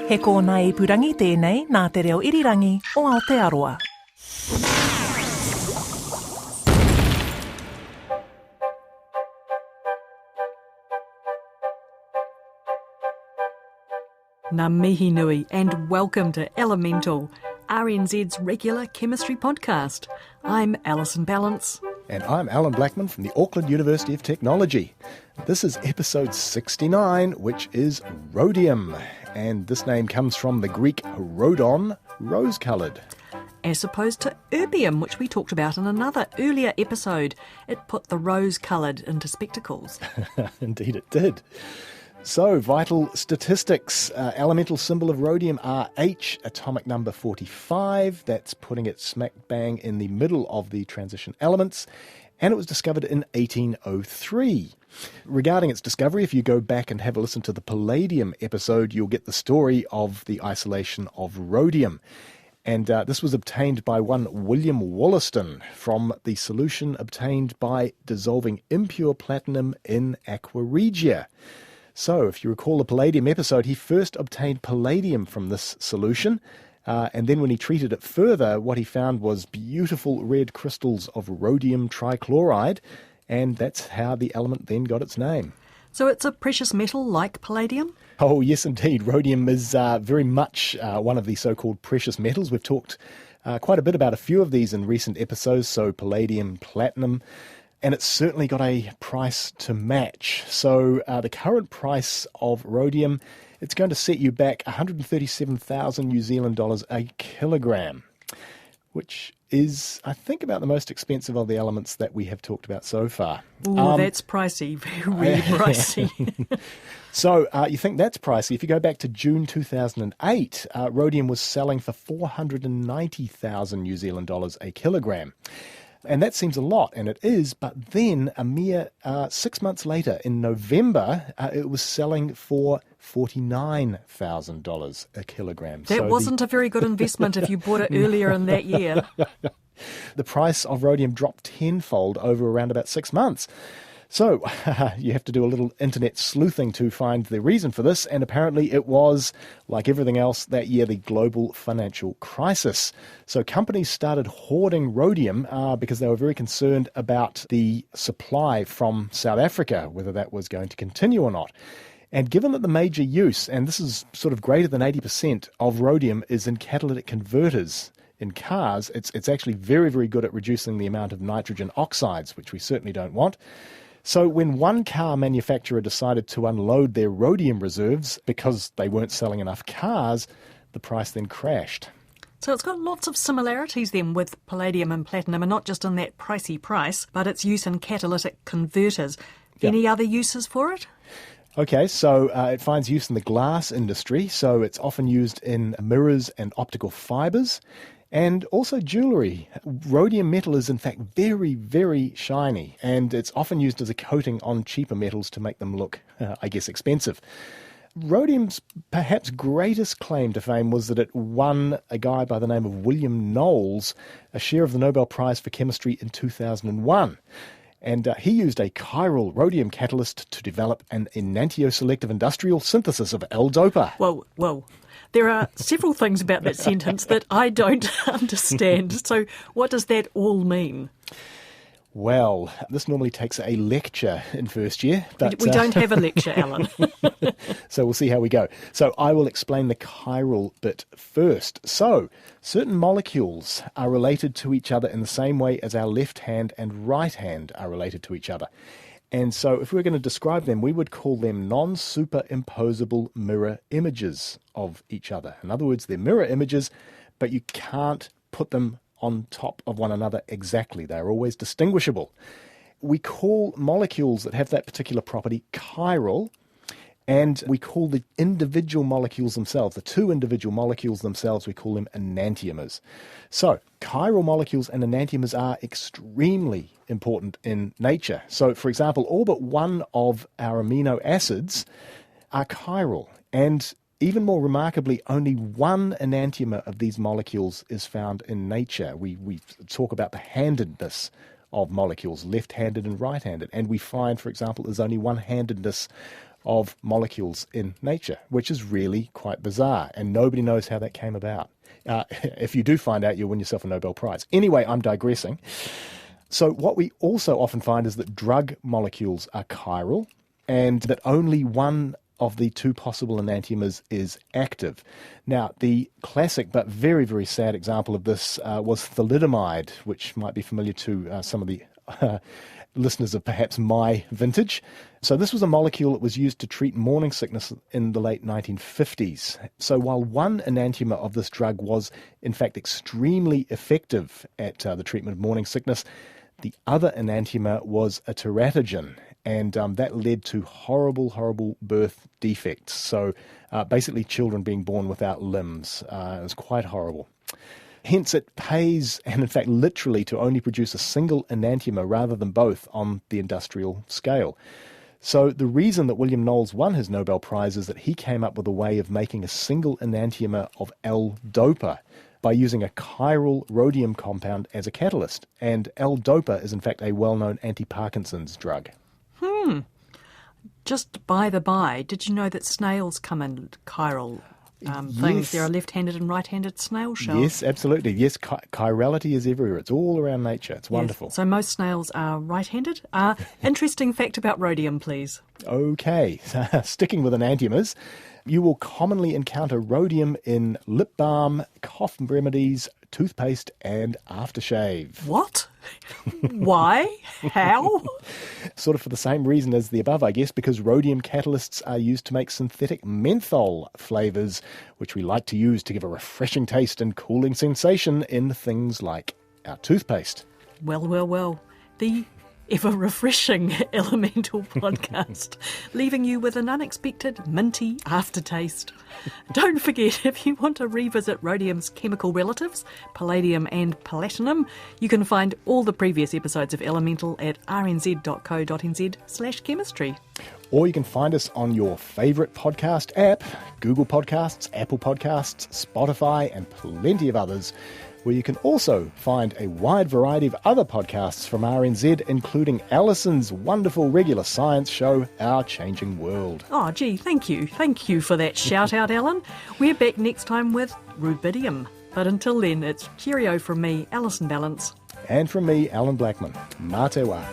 He kōna ipurangi tēnei nā te reo irirangi o Aotearoa. Ngā mihi nui and welcome to Elemental, RNZ's regular chemistry podcast. I'm Alison Ballance. And I'm Allan Blackman from the Auckland University of Technology. This is episode 69, which is Rhodium. And this name comes from the Greek rhodon, rose-coloured. As opposed to erbium, which we talked about in another earlier episode. It put the rose-coloured into spectacles. Indeed it did. So, vital statistics. Elemental symbol of rhodium, Rh, atomic number 45. That's putting it smack bang in the middle of the transition elements. And it was discovered in 1803. Regarding its discovery, if you go back and have a listen to the palladium episode, you'll get the story of the isolation of rhodium. And this was obtained by one William Wollaston from the solution obtained by dissolving impure platinum in aqua regia. So, if you recall the palladium episode, he first obtained palladium from this solution, and then when he treated it further, what he found was beautiful red crystals of rhodium trichloride, and that's how the element then got its name. So it's a precious metal like palladium? Oh, yes, indeed. Rhodium is very much one of the so-called precious metals. We've talked quite a bit about a few of these in recent episodes, so palladium, platinum, and it's certainly got a price to match. So the current price of rhodium, it's going to set you back 137,000 New Zealand dollars a kilogram, which is, I think, about the most expensive of the elements that we have talked about so far. Oh, that's pricey, very pricey. So you think that's pricey. If you go back to June 2008, rhodium was selling for 490,000 New Zealand dollars a kilogram. And that seems a lot, and it is, but then a mere 6 months later, in November, it was selling for $49,000 a kilogram. That wasn't a very good investment if you bought it earlier in that year. The price of rhodium dropped tenfold over around about 6 months. So you have to do a little internet sleuthing to find the reason for this, and apparently it was, like everything else that year, the global financial crisis. So companies started hoarding rhodium because they were very concerned about the supply from South Africa, whether that was going to continue or not. And given that the major use, and this is sort of greater than 80% of rhodium, is in catalytic converters in cars, it's actually very, very good at reducing the amount of nitrogen oxides, which we certainly don't want. So when one car manufacturer decided to unload their rhodium reserves because they weren't selling enough cars, the price then crashed. So it's got lots of similarities then with palladium and platinum, and not just in that pricey price, but its use in catalytic converters. Yep. Any other uses for it? Okay, so it finds use in the glass industry, so it's often used in mirrors and optical fibres. And also jewellery. Rhodium metal is in fact very, very shiny, and it's often used as a coating on cheaper metals to make them look, expensive. Rhodium's perhaps greatest claim to fame was that it won a guy by the name of William Knowles a share of the Nobel Prize for Chemistry in 2001. And he used a chiral rhodium catalyst to develop an enantioselective industrial synthesis of L-DOPA. Whoa. There are several things about that sentence that I don't understand. So what does that all mean? Well, this normally takes a lecture in first year. But we don't have a lecture, Alan. So we'll see how we go. So I will explain the chiral bit first. So certain molecules are related to each other in the same way as our left hand and right hand are related to each other. And so if we were going to describe them, we would call them non-superimposable mirror images of each other. In other words, they're mirror images, but you can't put them on top of one another exactly. They're always distinguishable. We call molecules that have that particular property chiral, and we call the individual molecules themselves, the two individual molecules themselves, we call them enantiomers. So chiral molecules and enantiomers are extremely important in nature. So, for example, all but one of our amino acids are chiral, and even more remarkably, only one enantiomer of these molecules is found in nature. We talk about the handedness of molecules, left-handed and right-handed, and we find, for example, there's only one handedness of molecules in nature, which is really quite bizarre, and nobody knows how that came about. If you do find out, you'll win yourself a Nobel Prize. Anyway, I'm digressing. So what we also often find is that drug molecules are chiral, and that only one of the two possible enantiomers is active. Now, the classic but very, very sad example of this was thalidomide, which might be familiar to some of the listeners of perhaps my vintage. So this was a molecule that was used to treat morning sickness in the late 1950s. So while one enantiomer of this drug was in fact extremely effective at the treatment of morning sickness, the other enantiomer was a teratogen, and that led to horrible, horrible birth defects. So basically children being born without limbs. It was quite horrible. Hence, it pays, and in fact literally, to only produce a single enantiomer rather than both on the industrial scale. So the reason that William Knowles won his Nobel Prize is that he came up with a way of making a single enantiomer of L-DOPA by using a chiral rhodium compound as a catalyst. And L-DOPA is in fact a well-known anti-Parkinson's drug. Just by the by, did you know that snails come in chiral things? Yes. There are left-handed and right-handed snail shells. Yes, absolutely. Yes, chirality is everywhere. It's all around nature. It's wonderful. Yes. So most snails are right-handed. Interesting fact about rhodium, please. Okay, sticking with enantiomers, you will commonly encounter rhodium in lip balm, cough remedies, toothpaste and aftershave. What? Why? How? Sort of for the same reason as the above, I guess, because rhodium catalysts are used to make synthetic menthol flavours, which we like to use to give a refreshing taste and cooling sensation in things like our toothpaste. Well. The ever-refreshing Elemental podcast, leaving you with an unexpected minty aftertaste. Don't forget, if you want to revisit rhodium's chemical relatives, palladium and platinum, you can find all the previous episodes of Elemental at rnz.co.nz/chemistry. Or you can find us on your favourite podcast app, Google Podcasts, Apple Podcasts, Spotify and plenty of others, where you can also find a wide variety of other podcasts from RNZ, including Alison's wonderful regular science show, Our Changing World. Oh, gee, thank you. Thank you for that shout-out, Alan. We're back next time with rubidium. But until then, it's cheerio from me, Alison Balance. And from me, Allan Blackman. Mā te wā.